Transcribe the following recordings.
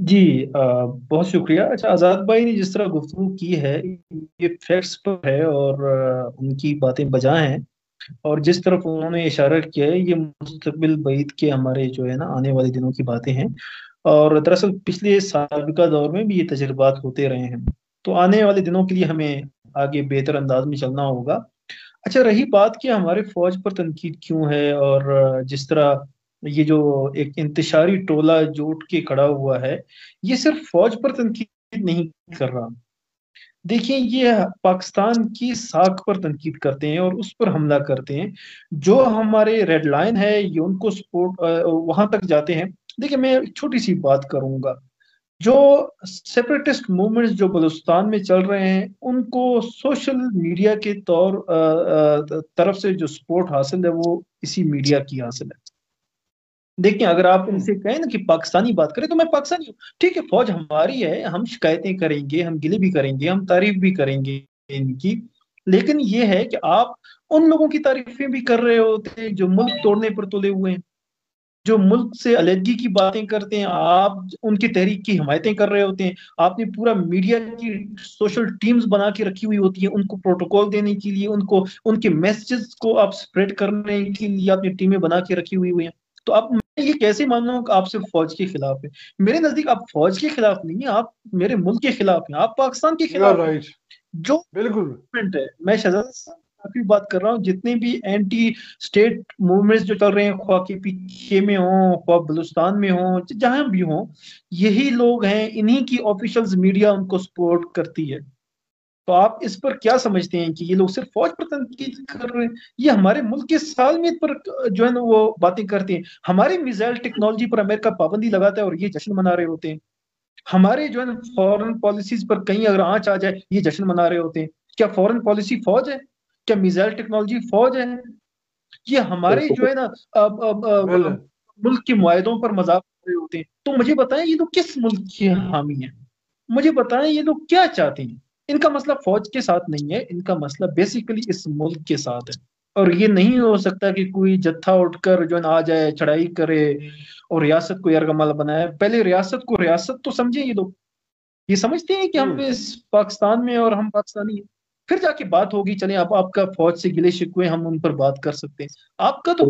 جی بہت شکریہ۔ اچھا، آزاد بھائی نے جس طرح گفتگو کی ہے یہ فیکٹس پر ہے، اور ان کی باتیں بجا ہیں، اور جس طرف انہوں نے اشارہ کیا ہے یہ مستقبل بعید کے ہمارے جو ہے نا آنے والے دنوں کی باتیں ہیں، اور دراصل پچھلے سابقہ دور میں بھی یہ تجربات ہوتے رہے ہیں، تو آنے والے دنوں کے لیے ہمیں آگے بہتر انداز میں چلنا ہوگا۔ اچھا، رہی بات کہ ہمارے فوج پر تنقید کیوں ہے، اور جس طرح یہ جو ایک انتشاری ٹولہ جو اٹھ کے کھڑا ہوا ہے، یہ صرف فوج پر تنقید نہیں کر رہا۔ دیکھیں، یہ پاکستان کی ساکھ پر تنقید کرتے ہیں اور اس پر حملہ کرتے ہیں، جو ہمارے ریڈ لائن ہے یہ ان کو سپورٹ وہاں تک جاتے ہیں۔ دیکھیں، میں ایک چھوٹی سی بات کروں گا، جو سیپریٹسٹ موومنٹس جو بلوچستان میں چل رہے ہیں ان کو سوشل میڈیا کے طرف سے جو سپورٹ حاصل ہے وہ اسی میڈیا کی حاصل ہے۔ دیکھیں، اگر آپ ان ہوں، سے کہیں نا کہ پاکستانی بات کریں تو میں پاکستانی ہوں، ٹھیک ہے، فوج ہماری ہے، ہم شکایتیں کریں گے، ہم گلے بھی کریں گے، ہم تعریف بھی کریں گے ان کی، لیکن یہ ہے کہ آپ ان لوگوں کی تعریفیں بھی کر رہے ہوتے ہیں جو ملک توڑنے پر تلے ہوئے ہیں، جو ملک سے علیحدگی کی باتیں کرتے ہیں، آپ ان کی تحریک کی حمایتیں کر رہے ہوتے ہیں۔ آپ نے پورا میڈیا کی سوشل ٹیمز بنا کے رکھی ہوئی ہوتی ہیں، ان کو پروٹوکول دینے کے لیے، ان کو ان کے میسجز کو آپ سپریڈ کرنے کے لیے آپ نے ٹیمیں بنا کے رکھی ہوئی ہیں۔ تو اب میں یہ کیسے مان لوں کہ آپ صرف فوج کے خلاف ہیں؟ میرے نزدیک آپ فوج کے خلاف نہیں ہیں، آپ میرے ملک کے خلاف ہیں، آپ پاکستان کے یو آر خلاف ہیں۔ رائٹ، جو بالکل۔ movement ہے، میں شہزاد صاحب کی بات کر رہا ہوں، جتنے بھی اینٹی اسٹیٹ موومنٹس جو چل رہے ہیں، خواہ کے پیچھے میں ہوں، خواہ بلوچستان میں ہوں، جہاں بھی ہوں، یہی لوگ ہیں، انہی کی آفیشلز میڈیا ان کو سپورٹ کرتی ہے۔ تو آپ اس پر کیا سمجھتے ہیں کہ یہ لوگ صرف فوج پر تنقید کر رہے ہیں؟ یہ ہمارے ملک کی سالمیت پر جو ہے نا وہ باتیں کرتے ہیں، ہماری میزائل ٹیکنالوجی پر امریکہ پابندی لگاتا ہے اور یہ جشن منا رہے ہوتے ہیں، ہمارے جو ہے نا فورن پالیسیز پر کہیں اگر آنچ آ جائے یہ جشن منا رہے ہوتے ہیں۔ کیا فورن پالیسی فوج ہے؟ کیا میزائل ٹیکنالوجی فوج ہے؟ یہ ہمارے جو ہے نا ویل، ملک کے معاہدوں پر مذاق کر رہے ہوتے ہیں۔ تو مجھے بتائیں یہ لوگ کس ملک کے حامی ہیں؟ مجھے بتائیں یہ لوگ کیا چاہتے ہیں؟ ان کا مسئلہ فوج کے ساتھ نہیں ہے، ان کا مسئلہ بیسیکلی اس ملک کے ساتھ ہے، اور یہ نہیں ہو سکتا کہ کوئی جتھا اٹھ کر جو ہے نا آ جائے، چڑھائی کرے اور ریاست کو یرغمال بنائے۔ پہلے ریاست کو ریاست تو سمجھیں، یہ لوگ یہ سمجھتے ہیں کہ ہم ہوں، اس پاکستان میں اور ہم پاکستانی ہیں، پھر جا کے بات ہوگی، چلیں اب آپ کا فوج سے گلے شکوے ہم ان پر بات کر سکتے ہیں۔ آپ کا تو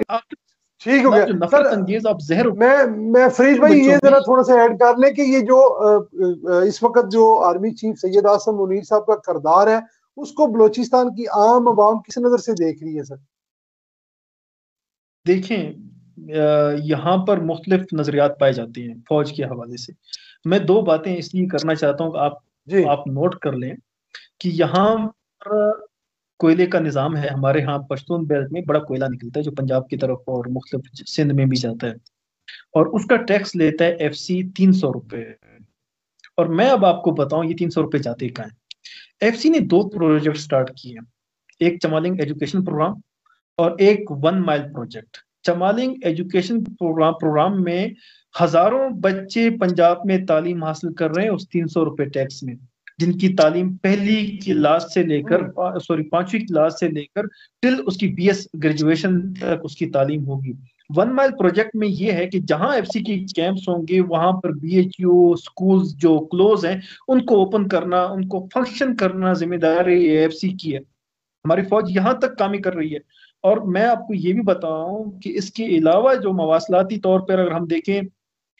آپ کے ٹھیک ہو گیا خلاف جو سر۔ نفرت انگیز آپ زہر میں میں فریج بھائی بچوں یہ میں۔ ذرا تھوڑا سا ایڈ کر لیں کہ یہ جو اس وقت جو آرمی چیف سید اعظم منیر صاحب کا کردار ہے اس کو بلوچستان کی عام عوام کس نظر سے دیکھ رہی ہے سر؟ دیکھیں، یہاں پر مختلف نظریات پائے جاتے ہیں فوج کے حوالے سے۔ میں دو باتیں اس لیے کرنا چاہتا ہوں کہ جی آپ نوٹ کر لیں کہ یہاں پر کوئلے کا نظام ہے، ہمارے ہاں پشتون بیلٹ میں بڑا کوئلہ نکلتا ہے جو پنجاب کی طرف اور مختلف سندھ میں بھی جاتا ہے، اور اس کا ٹیکس لیتا ہے FC 300 روپے۔ اور میں اب آپ کو بتاؤں یہ 300 روپے جاتے کہاں ہیں۔ FC نے دو پروجیکٹ سٹارٹ کیے ہیں، ایک چمالنگ ایجوکیشن پروگرام اور ایک 1 مائل پروجیکٹ۔ چمالنگ ایجوکیشن پروگرام میں ہزاروں بچے پنجاب میں تعلیم حاصل کر رہے ہیں اس 300 روپے ٹیکس میں، جن کی تعلیم پہلی کلاس سے لے کر ہوں، پانچویں کلاس سے لے کر ٹل اس کی BS گریجویشن تک اس کی تعلیم ہوگی۔ 1 مائل پروجیکٹ میں یہ ہے کہ جہاں FC کی کیمپس ہوں گے وہاں پر BHU سکولز جو کلوز ہیں ان کو اوپن کرنا، ان کو فنکشن کرنا ذمہ داری FC کی ہے۔ ہماری فوج یہاں تک کامی کر رہی ہے۔ اور میں آپ کو یہ بھی بتاؤں کہ اس کے علاوہ جو مواصلاتی طور پر اگر ہم دیکھیں،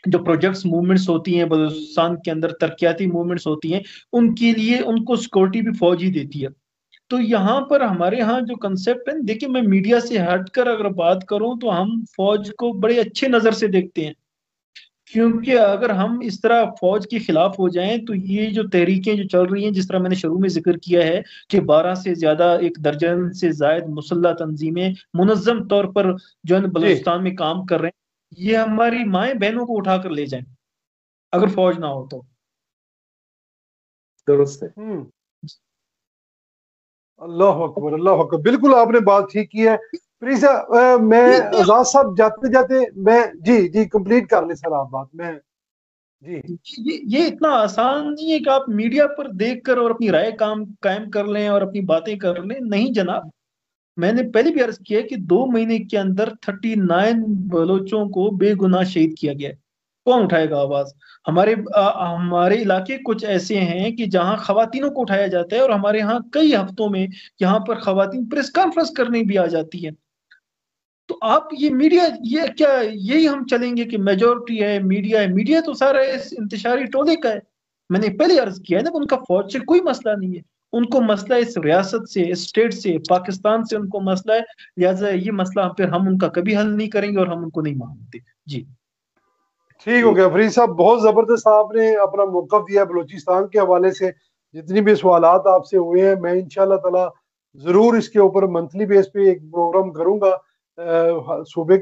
جو پروجیکٹس موومنٹس ہوتی ہیں بلوچستان کے اندر، ترقیاتی موومنٹس ہوتی ہیں، ان کے لیے ان کو سیکورٹی بھی فوج ہی دیتی ہے۔ تو یہاں پر ہمارے ہاں جو کنسپٹ ہے، دیکھیں میں میڈیا سے ہٹ کر اگر بات کروں تو ہم فوج کو بڑے اچھے نظر سے دیکھتے ہیں، کیونکہ اگر ہم اس طرح فوج کے خلاف ہو جائیں تو یہ جو تحریکیں جو چل رہی ہیں، جس طرح میں نے شروع میں ذکر کیا ہے کہ 12 سے زیادہ 1 درجن سے زائد مسلح تنظیمیں منظم طور پر جو ہے نا جی بلوچستان میں کام کر رہے ہیں، یہ ہماری مائیں بہنوں کو اٹھا کر لے جائیں اگر فوج نہ ہو تو۔ درست ہے۔ ہوں، اللہ اکبر اللہ اکبر، بالکل آپ نے بات ٹھیک کی ہے۔ پریزا میں یہ آزاد صاحب جاتے جاتے میں جی جی کمپلیٹ کر لیں سر آپ بات میں جی یہ اتنا آسان نہیں ہے کہ آپ میڈیا پر دیکھ کر اور اپنی رائے قائم کر لیں اور اپنی باتیں کر لیں، نہیں جناب۔ میں نے پہلے بھی عرض کیا کہ 2 مہینے کے اندر 39 بلوچوں کو بے گناہ شہید کیا گیا ہے۔ کون اٹھائے گا آواز؟ ہمارے علاقے کچھ ایسے ہیں کہ جہاں خواتینوں کو اٹھایا جاتا ہے، اور ہمارے یہاں کئی ہفتوں میں یہاں پر خواتین پریس کانفرنس کرنے بھی آ جاتی ہیں۔ تو آپ یہ میڈیا، یہ کیا یہی ہم چلیں گے کہ میجورٹی ہے، میڈیا ہے؟ میڈیا تو سارا اس انتشاری ٹولے کا ہے۔ میں نے پہلے عرض کیا ہے نا، ان کا فوج سے کوئی مسئلہ نہیں ہے، ان کو مسئلہ اس ریاست سے، اس اسٹیٹ سے، پاکستان سے ان کو مسئلہ ہے۔ لہٰذا یہ مسئلہ پھر ہم ان کا کبھی حل نہیں کریں گے، اور ہم ان کو نہیں مانتے۔ جی ٹھیک ہو گیا فرید صاحب، بہت زبردست آپ نے اپنا موقف دیا بلوچستان کے حوالے سے۔ جتنی بھی سوالات آپ سے ہوئے ہیں، میں انشاءاللہ تعالی ضرور اس کے اوپر منتھلی بیس پہ ایک پروگرام کروں گا صوبے